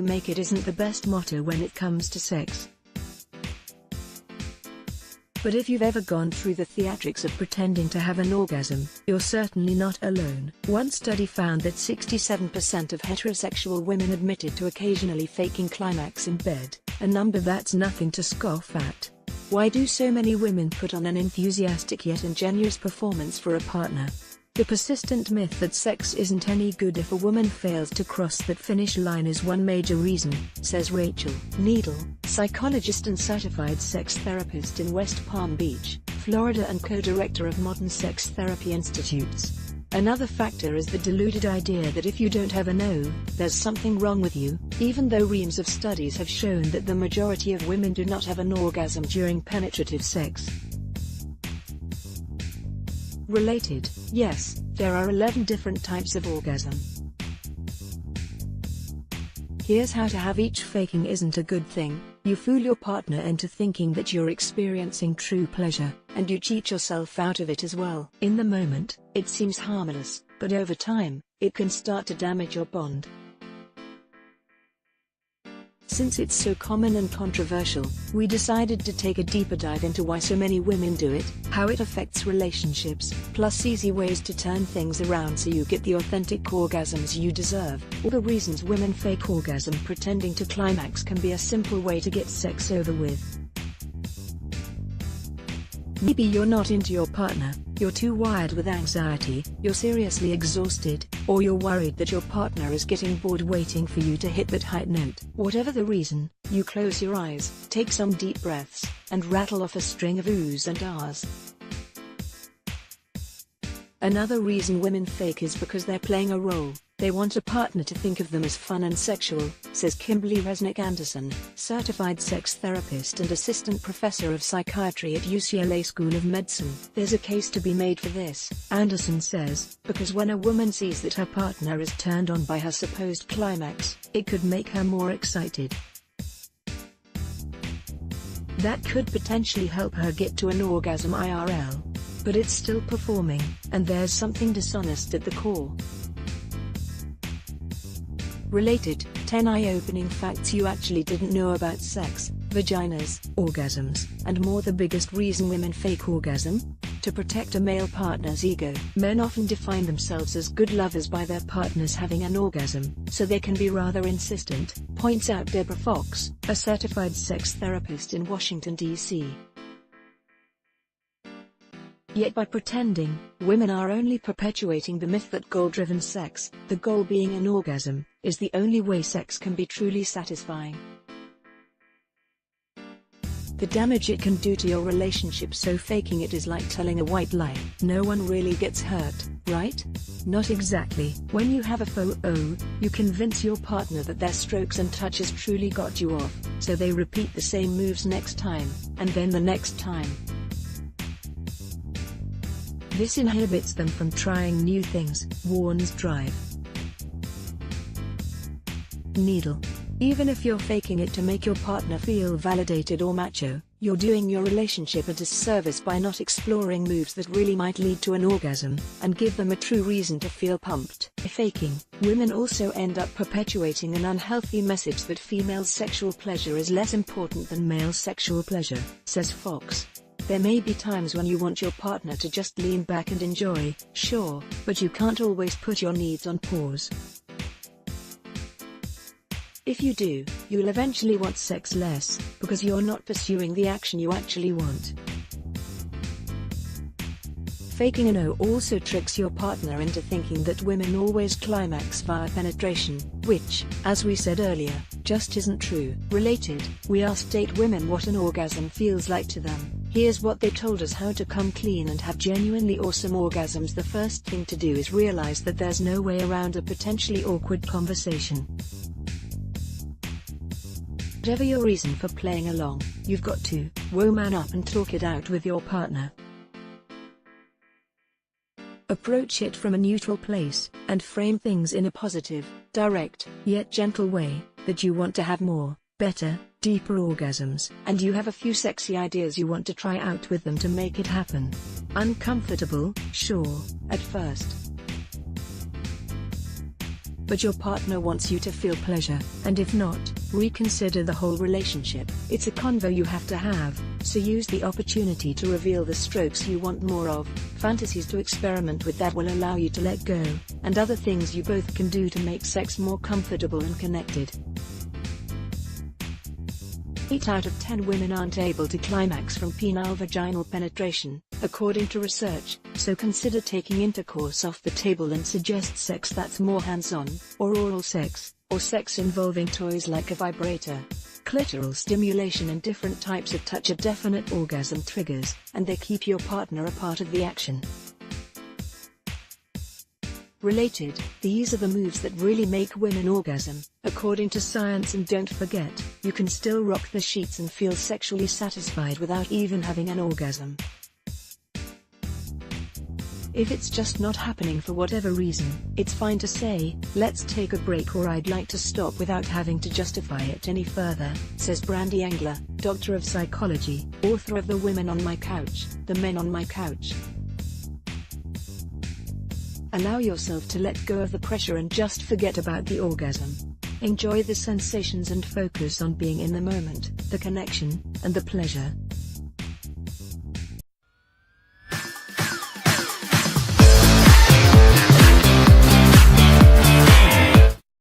you make it isn't the best motto when it comes to sex. But if you've ever gone through the theatrics of pretending to have an orgasm, you're certainly not alone. One study found that 67% of heterosexual women admitted to occasionally faking climax in bed, a number that's nothing to scoff at. Why do so many women put on an enthusiastic yet ingenuous performance for a partner? The persistent myth that sex isn't any good if a woman fails to cross that finish line is one major reason, says Rachel Needle, psychologist and certified sex therapist in West Palm Beach, Florida and co-director of Modern Sex Therapy Institutes. Another factor is the deluded idea that if you don't have a no, there's something wrong with you, even though reams of studies have shown that the majority of women do not have an orgasm during penetrative sex. Related, yes, there are 11 different types of orgasm. Here's how to have each. Faking isn't a good thing. You fool your partner into thinking that you're experiencing true pleasure, and you cheat yourself out of it as well. In the moment, it seems harmless, but over time, it can start to damage your bond. Since it's so common and controversial, we decided to take a deeper dive into why so many women do it, how it affects relationships, plus easy ways to turn things around so you get the authentic orgasms you deserve. All the reasons women fake orgasm. Pretending to climax can be a simple way to get sex over with. Maybe you're not into your partner, you're too wired with anxiety, you're seriously exhausted, or you're worried that your partner is getting bored waiting for you to hit that high note. Whatever the reason, you close your eyes, take some deep breaths, and rattle off a string of oohs and ahs. Another reason women fake is because they're playing a role. They want a partner to think of them as fun and sexual, says Kimberly Resnick Anderson, certified sex therapist and assistant professor of psychiatry at UCLA School of Medicine. There's a case to be made for this, Anderson says, because when a woman sees that her partner is turned on by her supposed climax, it could make her more excited. That could potentially help her get to an orgasm IRL. But it's still performing, and there's something dishonest at the core. Related, 10 eye-opening facts you actually didn't know about sex, vaginas, orgasms, and more. The biggest reason women fake orgasm? To protect a male partner's ego. Men often define themselves as good lovers by their partners having an orgasm, so they can be rather insistent, points out Deborah Fox, a certified sex therapist in Washington, D.C. Yet by pretending, women are only perpetuating the myth that goal-driven sex, the goal being an orgasm, is the only way sex can be truly satisfying. The damage it can do to your relationship. So faking it is like telling a white lie. No one really gets hurt, right? Not exactly. When you have a faux O, you convince your partner that their strokes and touches truly got you off, so they repeat the same moves next time, and then the next time. This inhibits them from trying new things, warns Drive. Needle. Even if you're faking it to make your partner feel validated or macho, you're doing your relationship a disservice by not exploring moves that really might lead to an orgasm, and give them a true reason to feel pumped. By faking, women also end up perpetuating an unhealthy message that female sexual pleasure is less important than male sexual pleasure, says Fox. There may be times when you want your partner to just lean back and enjoy, sure, but you can't always put your needs on pause. If you do, you'll eventually want sex less, because you're not pursuing the action you actually want. Faking a no also tricks your partner into thinking that women always climax via penetration, which, as we said earlier, just isn't true. Related, we asked 8 women what an orgasm feels like to them. Here's what they told us: how to come clean and have genuinely awesome orgasms. The first thing to do is realize that there's no way around a potentially awkward conversation. Whatever your reason for playing along, you've got to man up and talk it out with your partner. Approach it from a neutral place, and frame things in a positive, direct, yet gentle way, that you want to have more, better, deeper orgasms, and you have a few sexy ideas you want to try out with them to make it happen. Uncomfortable, sure, at first. but your partner wants you to feel pleasure, and if not, reconsider the whole relationship. It's a convo you have to have, so use the opportunity to reveal the strokes you want more of, fantasies to experiment with that will allow you to let go, and other things you both can do to make sex more comfortable and connected. 8 out of 10 women aren't able to climax from penile-vaginal penetration, according to research, so consider taking intercourse off the table and suggest sex that's more hands-on, or oral sex, or sex involving toys like a vibrator. Clitoral stimulation and different types of touch are definite orgasm triggers, and they keep your partner a part of the action. Related, these are the moves that really make women orgasm, according to science, and don't forget, you can still rock the sheets and feel sexually satisfied without even having an orgasm. If it's just not happening for whatever reason, it's fine to say, "Let's take a break," or "I'd like to stop," without having to justify it any further, says Brandy Engler, Doctor of Psychology, author of The Women on My Couch, The Men on My Couch. Allow yourself to let go of the pressure and just forget about the orgasm. Enjoy the sensations and focus on being in the moment, the connection, and the pleasure.